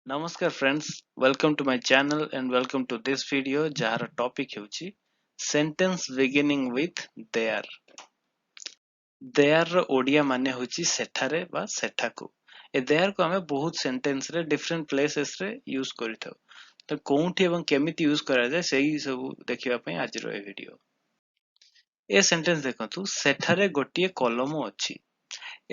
Namaskar friends, welcome to my channel and welcome to this video jahar topic ହେଉଛି sentence beginning with there. There ର ଓଡିଆ ମାନେ ହେଉଛି ସେଠାରେ ବା ସେଠାକୁ। ଏ there କୁ ଆମେ ବହୁତ sentence ରେ different places ରେ use କରିଥାଉ। ତ କୋଉଠି ଏବଂ କେମିତି use କରାଯାଏ ସେଇ ସବୁ ଦେଖିବା ପାଇଁ ଆଜିର ଏ ଭିଡିଓ। ଏ sentence ଦେଖନ୍ତୁ ସେଠାରେ ଗୋଟିଏ କଲମ ଅଛି।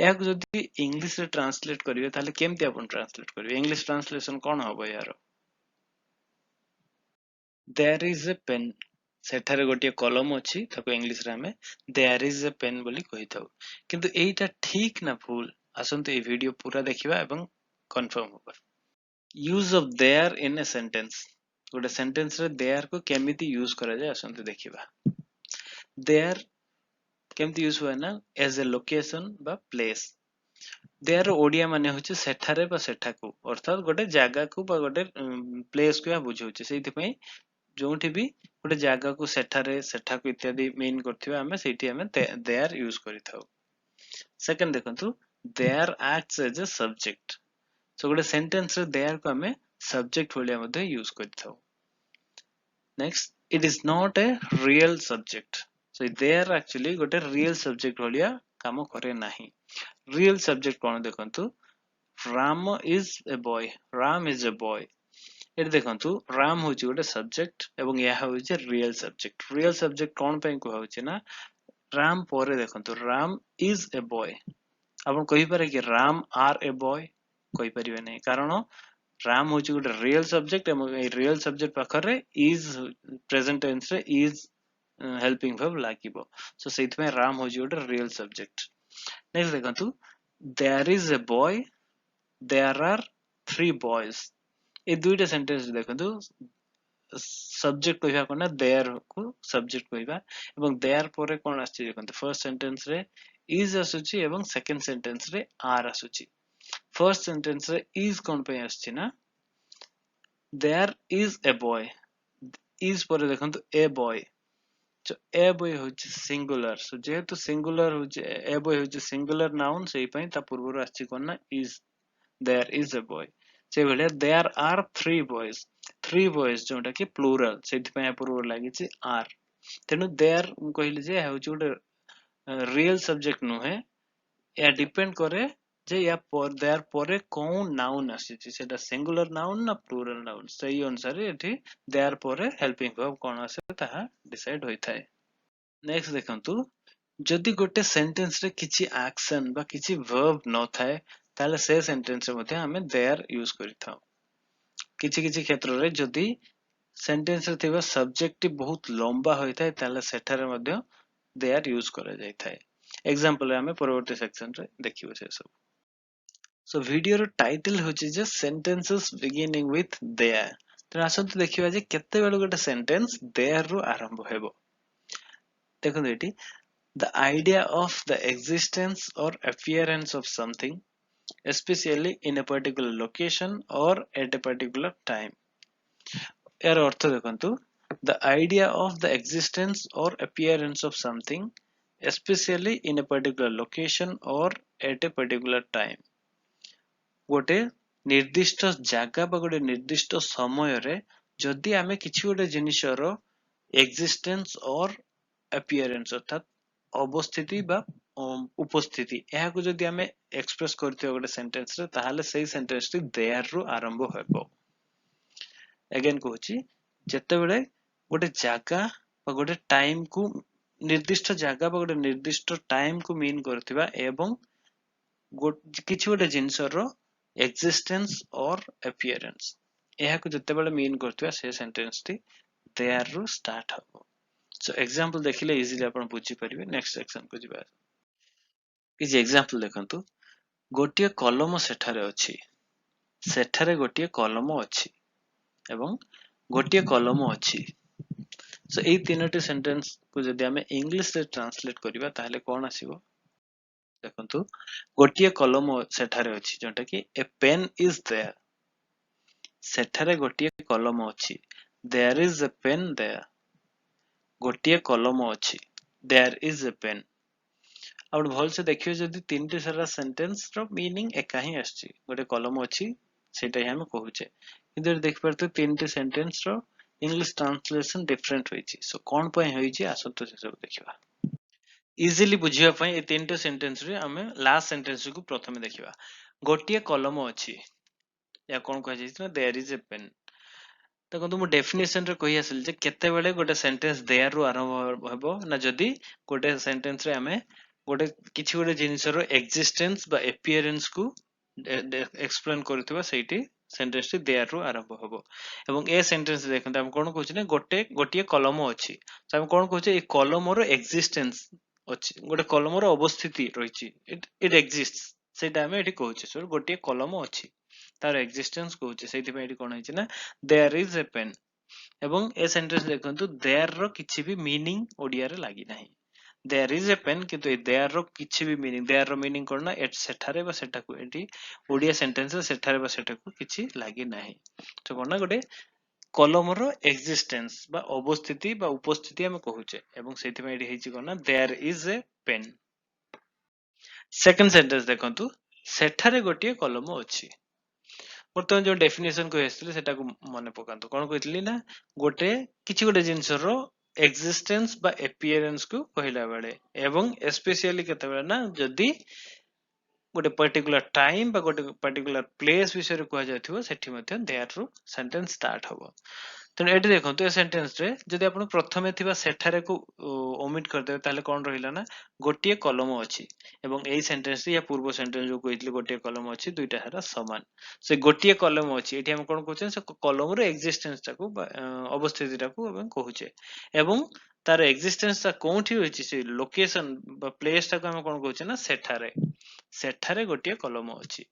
ଏହାକୁ ଯଦି ଇଂଲିଶ ରେ ଟ୍ରାନ୍ସଲେଟ କରିବେ ତାହେଲେ କେମିତି ଆପଣ ଟ୍ରାନ୍ସଲେଟ କରିବେ? ଇଂଲିଶ ଟ୍ରାନ୍ସଲେସନ କଣ ହବ ଏହାର? There is a pen. ସେଠାରେ ଗୋଟିଏ କଲମ ଅଛି ତାକୁ ଇଂଲିଶ ରେ ଆମେ there is a pen ବୋଲି କହିଥାଉ। କିନ୍ତୁ ଏଇଟା ଠିକ ନା ଭୁଲ? ଆସନ୍ତୁ ଏଇ ଭିଡିଓ ପୁରା ଦେଖିବା ଏବଂ କନଫର୍ମ ହବା। use of there in a sentence. ଗୋଟେ ସେଣ୍ଟେନ୍ସ ରେ there କୁ କେମିତି ୟୁଜ କରାଯାଏ ଆସନ୍ତୁ ଦେଖିବା। there କେମିତି ୟୁଜ ହୁଏ ନା as a location ବା place। there ର ଓଡିଆ ମାନେ ହଉଛି ସେଠାରେ ବା ସେଠାକୁ, ଅର୍ଥାତ ଗୋଟେ ଜାଗାକୁ ବା ଗୋଟେ ପ୍ଲେସ କୁ ବୁଝାଉଛି। ସେଇଥିପାଇଁ ଯୋଉଠି ବି ଗୋଟେ ଜାଗାକୁ ସେଠାରେ ସେଠାକୁ ଇତ୍ୟାଦି ମିନ୍ କରୁଥିବା ଆମେ ସେଇଠି ଆମେ there ୟୁଜ କରିଥାଉ। ସେକେଣ୍ଡ ଦେଖନ୍ତୁ there acts as a subject। So ଗୋଟେ ସେଣ୍ଟେନ୍ସ ରେ there କୁ ଆମେ ସବଜେକ୍ଟ ଭଳିଆ ମଧ୍ୟ ୟୁଜ କରିଥାଉ। Next it is not a real subject। So there actually ଗୋଟେ real subject ଭଳିଆ କାମ କରେ ନାହିଁ। real subject କଣ ଦେଖନ୍ତୁ Ram is a boy। Ram is a boy। ଏଠି ଦେଖନ୍ତୁ ରାମ ହଉଛି ଗୋଟେ ସବଜେକ୍ଟ ଏବଂ ଏହା ହଉଛି ରିଏଲ ସବଜେକ୍ଟ। ରିଏଲ ସବଜେକ୍ଟ କଣ ପାଇଁ କୁହାହଉଛି ନା ରାମ ପରେ ଦେଖନ୍ତୁ ରାମ ଇଜ ଏ ବୟ। ଆପଣ କହିପାରେ କି ରାମ ଆର୍ ଏ ବୟ? କହିପାରିବେ ନାହିଁ, କାରଣ ରାମ ହଉଛି ଗୋଟେ ରିଏଲ ସବଜେକ୍ଟ ଏବଂ ଏଇ ରିଏଲ ସବଜେକ୍ଟ ପାଖରେ ଇଜ ପ୍ରେଜେଣ୍ଟ ଟେନ୍ସ ରେ ଇଜ ହେଲ୍ପିଂ ଭର୍ବ ଲାଗିବ। ସୋ ସେଇଥିପାଇଁ ରାମ ହଉଛି ଗୋଟେ ରିଏଲ ସବଜେକ୍ଟ। ନେକ୍ସଟ ଦେଖନ୍ତୁ there is a boy, there are 3 boys। এই দুইটা সেন্টেন্স দেখନ୍ତୁ ସବଜେକ୍ଟ କହିବା କଣ ନା there କୁ ସବଜେକ୍ଟ କହିବା ଏବଂ there ପରେ କଣ ଆସିଛି ଦେଖନ୍ତୁ ଫର୍ଷ୍ଟ ସେଣ୍ଟେନ୍ସ ରେ is ଆସୁଛି ଏବଂ ସେକେଣ୍ଡ ସେଣ୍ଟେନ୍ସ ରେ are ଆସୁଛି। ଫର୍ଷ୍ଟ ସେଣ୍ଟେନ୍ସ ରେ is କଣ ପାଇଁ ଆସିଛି ନା there is a boy। is ପରେ ଦେଖନ୍ତୁ a boy। a boy ହଉଛି ସିଙ୍ଗୁଲାର। ସୋ ଯେହେତୁ ସିଙ୍ଗୁଲାର ହଉଛି a boy ହଉଛି ସିଙ୍ଗୁଲାର ନାଉନ, ସେଇ ପାଇଁ ତା ପୂର୍ବରୁ ଆସିଛି କଣ ନା is। there is a boy। ସେଇଭଳିଆ there are 3 boys। 3 boys ଯୋଉଟା କି ପ୍ଲୁରାଲ, ସେଇଥିପାଇଁ ୟା ପୂର୍ବରୁ ଲାଗିଛି are। ତେଣୁ there ମୁଁ କହିଲି ଯେ ହେଉଛି ଗୋଟେ ରିଏଲ ସବଜେକ୍ଟ ନୁହେଁ। ଏହା ଡିପେଣ୍ଡ କରେ ଯେ there ପରେ କୋଉ ନାଉନ ଆସିଛି, ସେଟା ସିଙ୍ଗୁଲାର ନାଉନ ନା ପ୍ଲୁରାଲ ନାଉନ। ସେଇ ଅନୁସାରେ ଏଠି there ପରେ ହେଲ୍ପିଂ ଭର୍ବ କଣ ଆସେ ତାହା ଡିସାଇଡ ହୋଇଥାଏ। ନେକ୍ସଟ ଦେଖନ୍ତୁ ଯଦି ଗୋଟେ ସେଣ୍ଟେନ୍ସ ରେ କିଛି ଆକ୍ସନ ବା କିଛି ଭର୍ବ ନଥାଏ ତାହେଲେ ସେ ସେଣ୍ଟେନ୍ସ ରେ ମଧ୍ୟ ଆମେ there ୟୁଜ କରିଥାଉ। କିଛି କିଛି କ୍ଷେତ୍ରରେ ଯଦି ସେଣ୍ଟେନ୍ସ ରେ ଥିବା ସବଜେକ୍ଟ ବହୁତ ଲମ୍ବା ହୋଇଥାଏ ତାହେଲେ ସେଠାରେ ମଧ୍ୟ there ୟୁଜ କରାଯାଇଥାଏ। ଏକ୍ସାମ୍ପଲ ଆମେ ପରବର୍ତ୍ତୀ ସେକ୍ସନ ରେ ଦେଖିବୁ ସେ ସବୁ। ସୋ ଭିଡିଓର ଟାଇଟଲ ହେଉଛି ଯେ ସେଣ୍ଟେନ୍ସେସ୍ ବିଗିନିଂ ୱିଥ there। ତେଣୁ ଆସନ୍ତୁ ଦେଖିବା ଯେ କେତେବେଳେ ଗୋଟେ ସେଣ୍ଟେନ୍ସ there ରୁ ଆରମ୍ଭ ହେବ। ଦେଖନ୍ତୁ ଏଠି the idea of the existence or appearance of something especially in a particular location or at a particular time। यार अर्थ देखंतु the idea of the existence or appearance of something especially in a particular location or at a particular time। गोटे निर्दिष्ट जागा बा गोटे निर्दिष्ट समय रे जदि आमे किछि गोटे जिनिसर एक्जिस्टेंस और appearance अर्थात अवस्थिति बा उपस्थिति एहाकु जदि आमे एक्सप्रेस करथियो गोटे सेंटेंस रे ताहाले सेही सेंटेंस टी there रू आरंभ हेबो। अगेन कहूची जेतेबेले गोटे जागा बा गोटे टाइम को निर्दिष्ट जागा बा गोटे निर्दिष्ट टाइम को मीन करथिबा एवं किछि गोटे जिंसर एक्जिस्टेंस और appearance एहाकु जेतेबेले मीन करथिबा से सेंटेंस टी there रू स्टार्ट हेबो। सो एग्जांपल देखिले इजीली आपण बुझी परिबे। नेक्स्ट सेक्शन को जिबा किछि एग्जांपल देखंतु गोटिए कलम सेठारे अछि, सेठारे गोटिए कलम अछि एवं गोटिए कलम अछि। सो एई तीनोटी सेंटेंस को जदि हमें इंग्लिश रे ट्रांसलेट करिबा ताहले कोन आसीबो देखंतु गोटिए कलम सेठारे अछि जोंटा कि ए पेन इज देयर। सेठारे गोटिए कलम अछि, there is a pen there. गोटिए कलम अछि, देयर इज ए पेन। अब भल से देखियो जदि तीनटी सारा सेंटेंस रो मीनिंग एका ही आछि। गोटे कलम अछि सेटा ही हम कहूचे इधर देख पारते तीनटे सेंटेंस रो इंग्लिश ट्रांसलेशन डिफरेंट होईची सो कोन पय होईची आसंतो से सब देखिबा इजिली बुझिया पय ए तीनटे सेंटेंस रे हमें लास्ट सेंटेंस को प्रथमे देखिबा गोटिए कलम अछि या कोन कह जाय ना देयर इज ए पेन देखो मु डेफिनेशन रे कहि आसिल जे केते बेले गोटे सेंटेंस देयर रु आरंभ हेबो ना जदी गोटे सेंटेंस रे हमें गोटे किछि गोटे जिनिस रो एक्जिस्टेंस बा अपीयरेंस को एक्सप्लेन करथिबा सेठी सेंटेंस टी देयर रु आरंभ हेबो एवं ए सेंटेंस देखंत हम कोन कहछि ना गोटिए कलम अछि तो हम कोन कहछि ए कलम रो एक्जिस्टेंस अछि गोटे कलम रो अवस्थिति रहिछि इट एक्जिस्ट्स सेटा हम एठी कहछि सर गोटिए कलम अछि तार एक्जिस्टेंस कहछि सेठी पे एठी कोन होइछि ना देयर इज ए पेन एवं ए सेंटेंस देखंतु देयर रो किछि भी मीनिंग ओडिया रे लागि नाही देयर इज ए पेन किंतु ए देयर रो किछि भी मीनिंग देयर रो मीनिंग कोन ना एट सेठारे बा सेटा को एठी ओडिया सेंटेंस सेठारे बा सेटा को किछि लागि नाही तो कोन ना गोटे कलम रो एक्जिस्टेंस बा अवस्थिति बा उपस्थिति हम कहूचे एवं सेठी पे एठी हेछि कोन ना there is a pen second sentence देखंतु सेठारे गोटिए कलम अछि बर्तमान जो डेफिनेशन को हेसले सेटा को मने पकांतो कोन कहितली ना गोटे किछि गोटे जिंस रो एक्जिस्टेंस बा अपीयरेंस को कहला बेले एवं स्पेशली केते बेले ना जदी गोटे पर्टिकुलर टाइम बा गोटे पर्टिकुलर प्लेस विषय रे कहै जाथिबो सेठी मध्ये देयर रु सेंटेंस स्टार्ट होबो तेणु एठी देखंतु ए सेंटेंस रे जदि आपण प्रथमे थिबा सेठारे को ओमिट कर देबे ताले कोन रहिला ना गोटिए कलम अछि एवं एई सेंटेंस या पूर्व सेंटेंस जो कहितली गोटिए कलम अछि दुईटा हारा समान से गोटिए कलम अछि एठी हम कोन कहउछन से कलम रो एक्जिस्टेंस टाको अवस्थिति टाको हम कहउछे एवं तार एक्जिस्टेंस ता कोठी होइछि से लोकेशन बा प्लेस टाको हम कोन कहउछे ना सेठारे गोटिए कलम अछि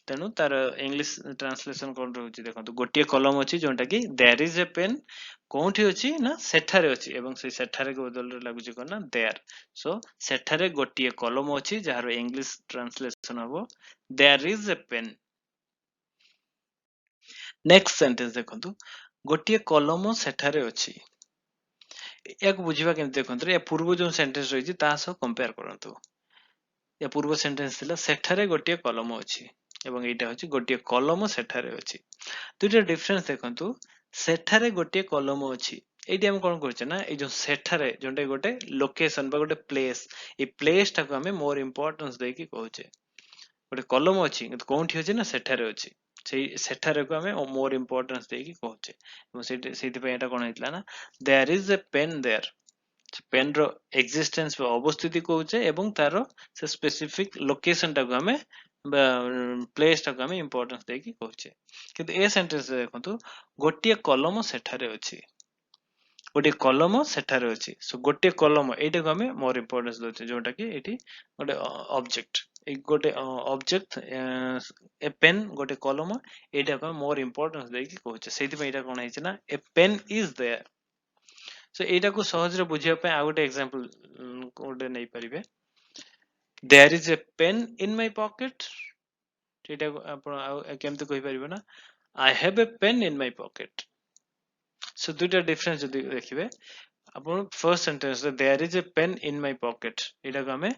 तेणु तार इंग्लिश ट्रांसलेशन कोन रहउछि देखंतु गोटिए कलम अछि जोंटा कि देयर इज ए पेन कोठी अछि ना सेठारे अछि एवं से सेठारे के बदल रे लागुछि कोन ना देयर सो सेठारे गोटिए कलम अछि जहार इंग्लिश ट्रांसलेशन हबो there is a pen next sentence देखंतु गोटिए कलम सेठारे अछि एक बुझिबा केम देखंतु या पूर्व जो सेंटेंस रहिछि ता सह कंपेयर करंतु या पूर्व सेंटेंस थिला सेठारे गोटिए कलम अछि एवं एटा होछि गोटिए कलम सेठारे अछि दुइटा डिफरेंस देखंतु सेठारे गोटिए कलम अछि एटी हम कोन करछे ना ए जो सेठारे जोंटे गोटे लोकेशन बा गोटे प्लेस ए प्लेस टाको हमें मोर इंपोर्टेंस दे कि कहउछे गोटे कलम अछि कोठी अछि ना सेठारे अछि सेठारे को हमें मोर इंपोर्टेंस दे कि कहउछे एवं सेठी पे एटा कोन हेतला ना there is a pen there pen रो एक्जिस्टेंस बा अवस्थिति कहउछे एवं तारो से स्पेसिफिक लोकेशन टाको हमें प्लेस टाको हमें इंपोर्टेंस दे कि कहउछे किंतु ए सेंटेंस देखंतु गोटिए कलम सेठारे अछि गोटे कलम सेठारे अछि सो गोटे कलम एटा को हमें मोर इंपोर्टेंस दोचे जोटा कि एठी गोटे ऑब्जेक्ट ए गोटे ऑब्जेक्ट ए पेन गोटे कलम एटा को मोर इंपोर्टेंस दे कि कहउछे सेति पे एटा कोन हेछि ना ए पेन इज देयर सो एटा को सहज रे बुझिया पे आ गोटे एग्जांपल कोडे नै परिबे there is a pen in my pocket एटा को आपण केमते कहि परिबे ना I have a pen in my pocket so दुटा डिफरेंस जदि देखिबे आपण फर्स्ट सेंटेंस रे there is a pen in my pocket एटा को हमें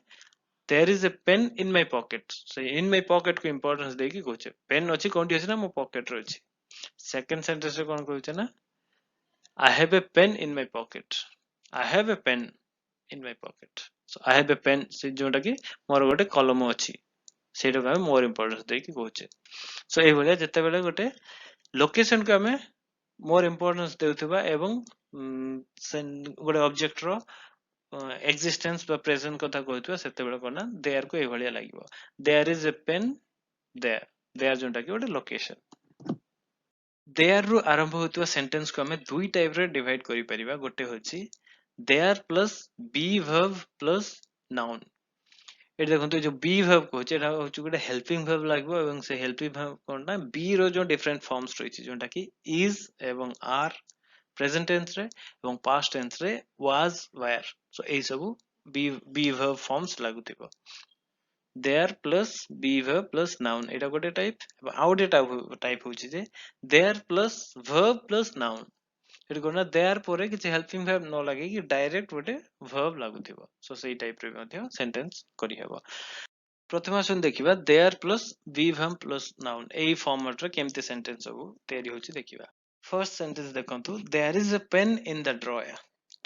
there is a pen in my pocket so in my pocket को इंपोर्टेंस देकी कहउछे पेन अछि कोंटी अछि ना मो पॉकेट रे अछि सेकंड सेंटेंस रे कोन कहउछे ना I have a pen in my pocket. I have a pen in my pocket. So I have a pen से जोटा कि मोर गोटे कलम अछि सेटा को हम मोर इंपोर्टेंस दे कि कहउछे सो ए भलिया जते बेले गोटे लोकेशन को हमें मोर इंपोर्टेंस देउथबा एवं गोटे ऑब्जेक्ट रो एक्जिस्टेंस बा प्रेजेंट कथा कहउथबा सेते बेले कोना देयर को ए भलिया लागिवो there is a pen there जोटा कि गोटे लोकेशन देयर रु आरंभ होतुवा सेंटेंस को हमें दुई टाइप रे डिवाइड करि परिबा गोटे होछि there plus be verb plus noun एटा देखंतु जो बी वर्ब कहउछि एटा होछि गोटे हेल्पिंग वर्ब लागबो एवं से हेल्पिंग वर्ब कोनटा बी रो जो डिफरेंट फॉर्म्स रहिछि जोंटा कि इज एवं आर प्रेजेंट टेंस रे एवं पास्ट टेंस रे वाज वेयर सो एई सब बी वर्ब फॉर्म्स लागुतिबो there plus be verb plus noun एटा गोटे टाइप आउ गोटे टाइप होछि जे there plus verb plus noun एटा कोना देयर परे किछि हेल्पिंग वर्ब न लागे कि डायरेक्ट गोटे वर्ब लागुतिबो सो सेई टाइप रे मध्ये सेंटेंस करि हेबो प्रथम आसन देखिबा there plus be verb plus noun एई फॉर्मेट रे केमते सेंटेंस सब तयारी होची देखिबा फर्स्ट सेंटेंस देखंतु there is a pen in the drawer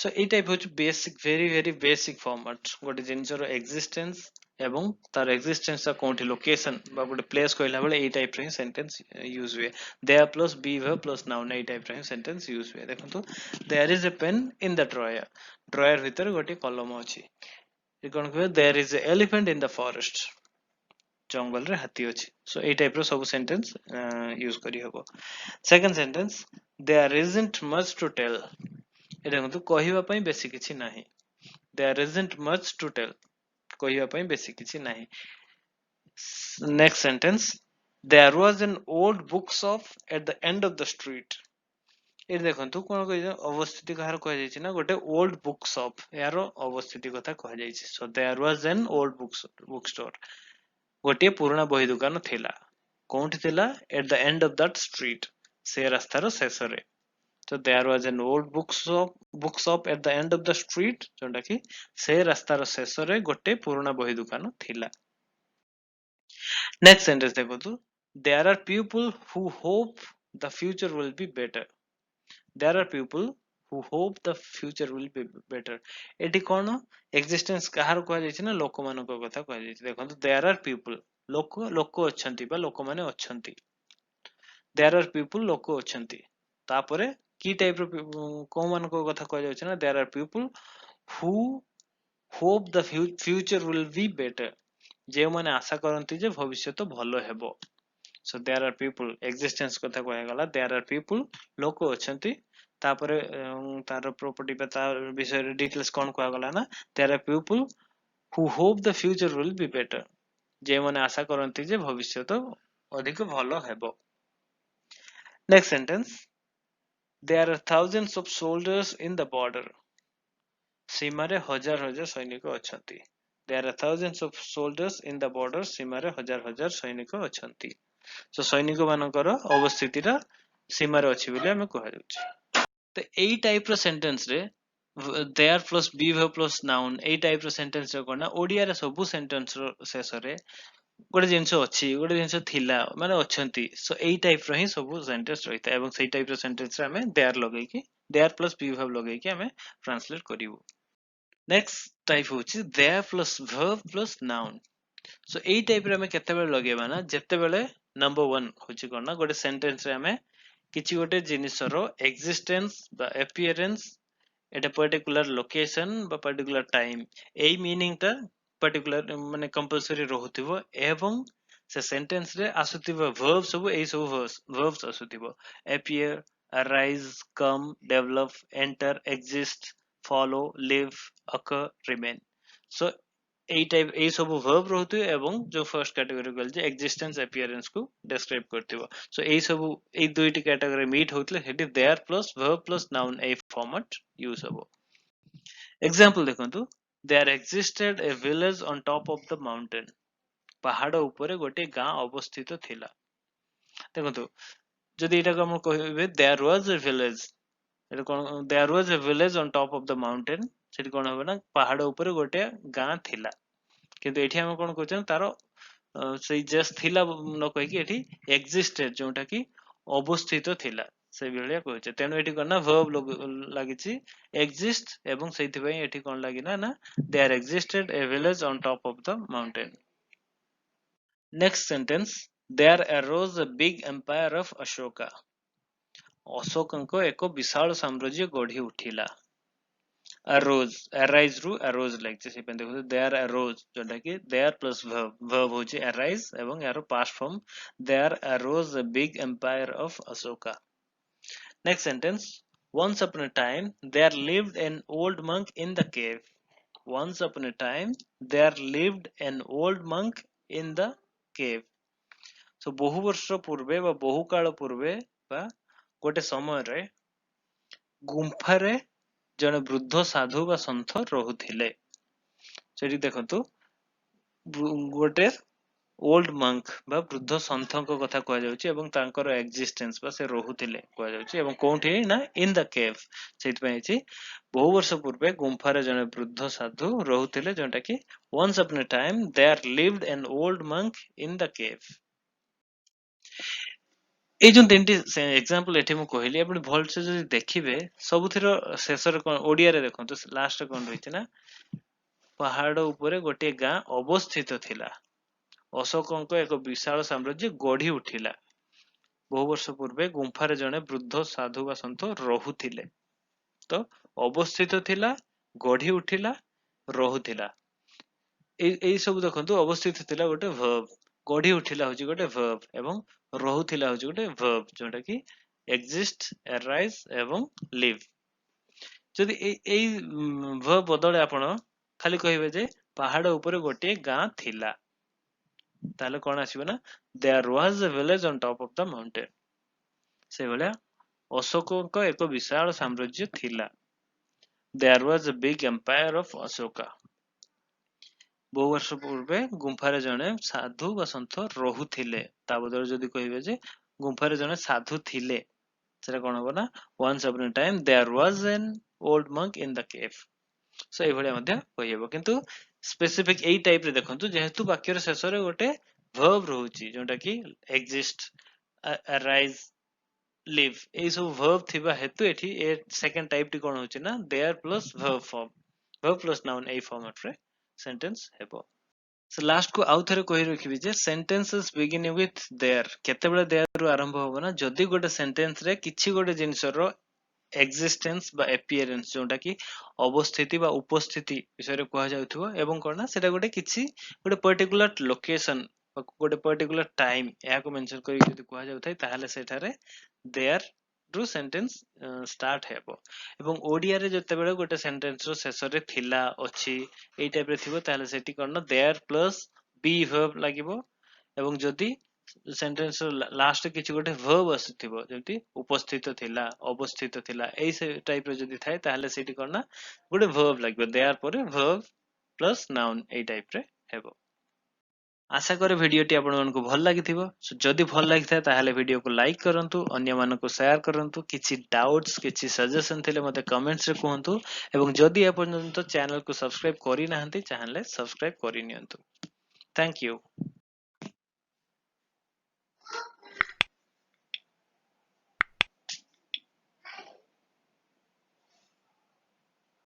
so ए टाइप होची बेसिक वेरी बेसिक फॉर्मेट गोटे जिंसर एक्जिस्टेंस एवं तार एक्जिस्टेंस ता कोठी लोकेशन बा गोटे प्लेस कहला बेले ए टाइप रे सेंटेंस यूज हुए there plus be verb plus noun ए टाइप रे सेंटेंस यूज हुए देखंतु there is a pen in the drawer drawer भीतर गोटे कलम अछि ए कोन कहबे there is a elephant in the forest जंगल रे हाथी अछि सो ए टाइप रो सब सेंटेंस यूज करी हबो second sentence there isn't much to tell ए देखंतु कहिबा पई बेसी किछि नाही there isn't much to tell कहिबा पई बेसी किछि नाही next sentence there was an old book shop at the end of the street ए देखंतु कोन कहि अवस्थिति कहार कह जाय छी ना गोटे ओल्ड बुक शॉप यारो अवस्थिति कथा कह जाय छी so there was an old book store गोटे पुराना बही दुकान थिला कोंठी थिला at the end of that street से रास्तार शेष रे तो there was an old book shop at the end of the street जोंटा कि से रास्तार शेष रे गोटे पुराना बही दुकान थिला नेक्स्ट सेंटेंस देखो तो there are people who hope the future will be better there are people who hope the future will be better एटी कोन एक्जिस्टेंस कहार कह जाय छी ना लोक मानक कथा कह जाय छी देखो देयर आर पीपल लोक लोक अछंती बा लोक माने अछंती देयर आर पीपल लोक अछंती तापरे की टाइप रो को मानक कथा कह जाय छी ना there are people who hope the future will be better जे माने आशा करंती जे भविष्य तो भलो हेबो so there are people existence कथा कहया गला देयर आर पीपल लोक अछंती तापरे तार प्रॉपर्टी पे तार विषय डिटेल्स कोन कहया गला ना there are people who hope the future will be better जे माने आशा करंती जे भविष्य तो अधिक भलो हेबो next sentence there are thousands of soldiers in the border सीमा रे हजार हजार सैनिक अछंती there are thousands of soldiers in the border सीमा रे हजार हजार सैनिक अछंती सो सैनिक मानकर अवस्थिति रा सीमा रे अछि बोली हमें कह जाउछि तो एई टाइप रो सेंटेंस रे there plus be verb plus noun एई टाइप रो सेंटेंस रे कोना ओडिया रे सब सेंटेंस रो शेष रे गोटे जिंस अछि गोटे जिंस थिला माने अछंती सो एई टाइप रो ही सब सेंटेंस रहिता एवं सेई टाइप रो सेंटेंस रे हमें देयर लगै कि देयर प्लस बी वर्ब लगै कि हमें ट्रांसलेट करिवो नेक्स्ट टाइप होछि there plus verb plus noun so एई टाइप रे हमें केते बेले लगेबा ना जेते बेले नंबर 1 होछि कोन ना गोटे सेंटेंस रे हमें किछि गोटे जिनिसरो एक्जिस्टेंस बा appearance at a particular location बा पर्टिकुलर टाइम एई मीनिंग ता पर्टिकुलर माने कंपलसरी रहउथिबो एवं से सेंटेंस रे आसुथिबो वर्ब सब एई सब वर्ब्स आसुथिबो appear arise come develop enter exist follow live occur remain so एई टाइप एई सब वर्ब रहउथिबो एवं जो फर्स्ट कैटेगरी कहल जे एक्जिस्टेंस अपीयरेंस को डिस्क्राइब करथिबो सो एई सब एई दुईटी कैटेगरी मीट होतले हेटी there plus verb plus noun ए फॉर्मेट यूज हबो एग्जांपल देखंतु there existed a village on top of the mountain पहाड़ ऊपर गोटे गां अवस्थित थिला देखंतु जदि एटा को हम कहबे देयर वाज ए विलेज एटा कोन there was a village on top of the mountain सेठी कोन होबे ना पहाड़ ऊपर गोटे गां थिला किंतु एठी हम कोन कहछन तारो सेई जस्ट थिला न कहि कि एठी एक्जिस्टेड जोटा कि अवस्थित थिला से बेलिया कहछे तेनो एठी कोन ना वर्ब लागिछि exist एवं सेति पई एठी कोन लागिना ना there existed a village on top of the mountain next sentence there arose a big empire of ashoka अशोकଙ୍କ ଏକ ବିଶାଳ ସାମ୍ରାଜ୍ୟ ଗଢି ଉଠିଲା arose arise ru arose ଲାଗିଛି ସେ ପାଇଁ ଦେଖନ୍ତୁ there arose ଯୋଉଟା କି there plus verb होची arise ଏବଂ यार past form there arose a big empire of ashoka next sentence once upon a time there lived an old monk in the cave once upon a time there lived an old monk in the cave so ବହୁ ବର୍ଷ ପୂର୍ବେ ବା ବହୁ କାଳ ପୂର୍ବେ ବା ଗୋଟେ ସମୟରେ ଗୁମ୍ଫାରେ ଜଣେ ବୃଦ୍ଧ ସାଧୁ ବା ସନ୍ଥ ରହୁଥିଲେ ସେଠି ଦେଖନ୍ତୁ ଗୋଟେ ओल्ड मंक बा वृद्ध सन्थଙ୍କ କଥା କୁହାଯାଉଛି ଏବଂ ତାଙ୍କର ଏକ୍ଜିଷ୍ଟେନ୍ସ ବା ସେ ରହୁଥିଲେ କୁହାଯାଉଛି ଏବଂ କୋଉଠି ନା ଇନ୍ ଦ କେଭ୍ ସେଇଥିପାଇଁ ହେଇଛି ବହୁ ବର୍ଷ ପୂର୍ବେ ଗୁମ୍ଫାରେ ଜଣେ ବୃଦ୍ଧ ସାଧୁ ରହୁଥିଲେ ଯୋଉଟା କି once upon a time there lived an old monk in the cave। ଏଇ ଯୋଉ ତିନିଟି ଏକ୍ସାମ୍ପଲ ଏଠି ମୁଁ କହିଲି ଆପଣ ଭଲସେ ଯଦି ଦେଖିବେ ସବୁଥିର ଶେଷରେ କଣ ଓଡିଆରେ ଦେଖନ୍ତୁ ଲାଷ୍ଟରେ କଣ ରହିଛି ନା ପାହାଡ ଉପରେ ଗୋଟିଏ ଗାଁ ଅବସ୍ଥିତ ଥିଲା ଅଶୋକଙ୍କ ଏକ ବିଶାଳ ସାମ୍ରାଜ୍ୟ ଗଢି ଉଠିଲା ବହୁ ବର୍ଷ ପୂର୍ବେ ଗୁମ୍ଫାରେ ଜଣେ ବୃଦ୍ଧ ସାଧୁ ବା ସନ୍ଥ ରହୁଥିଲେ ତ ଅବସ୍ଥିତ ଥିଲା ଗଢି ଉଠିଲା ରହୁଥିଲା ଏଇ ସବୁ ଦେଖନ୍ତୁ ଅବସ୍ଥିତ ଥିଲା ଗୋଟେ verb ଗଢି ଉଠିଲା ହଉଛି ଗୋଟେ verb ଏବଂ ରହୁଥିଲା ହଉଛି ଗୋଟେ verb ଯୋଉଟା କି exist arise ଏବଂ live ଯଦି ଏଇ verb ବଦଳେ ଆପଣ ଖାଲି କହିବେ ଯେ ପାହାଡ ଉପରେ ଗୋଟିଏ ଗାଁ ଥିଲା ତାହେଲେ କଣ ଆସିବ ନା there was a village on top of the mountain ସେଇଭଳିଆ ଅଶୋକଙ୍କ ଏକ ବିଶାଳ ସାମ୍ରାଜ୍ୟ ଥିଲା there was a big empire of Ashoka ବହୁ ବର୍ଷ ପୂର୍ବେ ଗୁମ୍ଫାରେ ଜଣେ ସାଧୁ ବା ସନ୍ଥ ରହୁଥିଲେ ତା ବଦଳରେ ଯଦି କହିବେ ଯେ ଗୁମ୍ଫାରେ ଜଣେ ସାଧୁ ଥିଲେ ସେଟା କଣ ହବ ନା once upon a time there was an old monk in the cave so ଏଇଭଳିଆ ମଧ୍ୟ କହିହେବ କିନ୍ତୁ ସ୍ପେସିଫିକ ଏଇ ଟାଇପ ରେ ଦେଖନ୍ତୁ ଯେହେତୁ ବାକ୍ୟର ଶେଷରେ ଗୋଟେ verb ରହୁଛି ଯୋଉଟା କି exist arise live ଏଇ ସବୁ verb ଥିବା ହେତୁ ଏଠି ଏ ସେକେଣ୍ଡ ଟାଇପ ଟି କଣ ହଉଛି ନା there plus verb form verb plus noun ଏଇ ଫର୍ମାଟ ରେ ସେଣ୍ଟେନ୍ସ ହେବ So last କୁ ଆଉ ଥରେ କହି ରଖିବି ଯେ sentences beginning with there କେତେବେଳେ there ରୁ ଆରମ୍ଭ ହବ ନା ଯଦି ଗୋଟେ sentence ରେ କିଛି ଗୋଟେ ଜିନିଷର existence ବା appearance ଯୋଉଟା କି ଅବସ୍ଥିତି ବା ଉପସ୍ଥିତି ବିଷୟରେ କୁହାଯାଉଥିବ ଏବଂ କଣ ନା ସେଟା ଗୋଟେ କିଛି ଗୋଟେ particular location ଗୋଟେ particular time ଏହାକୁ mention କରିକି ଯଦି କୁହାଯାଉଥାଏ ତାହେଲେ ସେଠାରେ there ରୁ sentence start ହେବ ଏବଂ ଓଡିଆରେ ଯେତେବେଳେ ଗୋଟେ sentence ର ଶେଷରେ ଥିଲା ଅଛି ଏଇ ଟାଇପ ରେ ଥିବ ତାହେଲେ ସେଠି କଣ ନା there plus be verb ଲାଗିବ ଏବଂ ଯଦି ସେଣ୍ଟେନ୍ସ ଲାଷ୍ଟ କିଛି ଗୋଟେ verb ଆସିଥିବ ଯେମିତି ଉପସ୍ଥିତ ଥିଲା ଅବସ୍ଥିତ ଥିଲା ଏଇ ଟାଇପ ର ଯଦି ଥାଏ ତାହେଲେ ସେଇଠି କଣ ନା ଗୋଟେ verb ଲାଗିବ there ପରେ verb plus noun ଏଇ ଟାଇପ ରେ ହେବ ଆଶା କରେ ଭିଡିଓଟି ଆପଣମାନଙ୍କୁ ଭଲ ଲାଗିଥିବ ଯଦି ଭଲ ଲାଗିଥାଏ ତାହେଲେ ଭିଡିଓକୁ ଲାଇକ୍ କରନ୍ତୁ ଅନ୍ୟମାନଙ୍କୁ ସେୟାର କରନ୍ତୁ କିଛି ଡାଉଟ୍ସ କିଛି ସଜେସନ ଥିଲେ ମୋତେ କମେଣ୍ଟସ ରେ କୁହନ୍ତୁ ଏବଂ ଯଦି ଏପର୍ଯ୍ୟନ୍ତ ଚ୍ୟାନେଲକୁ ସବସ୍କ୍ରାଇବ କରିନାହାନ୍ତି ତାହେଲେ ସବସ୍କ୍ରାଇବ କରିନିଅନ୍ତୁ ଥ୍ୟାଙ୍କ ୟୁ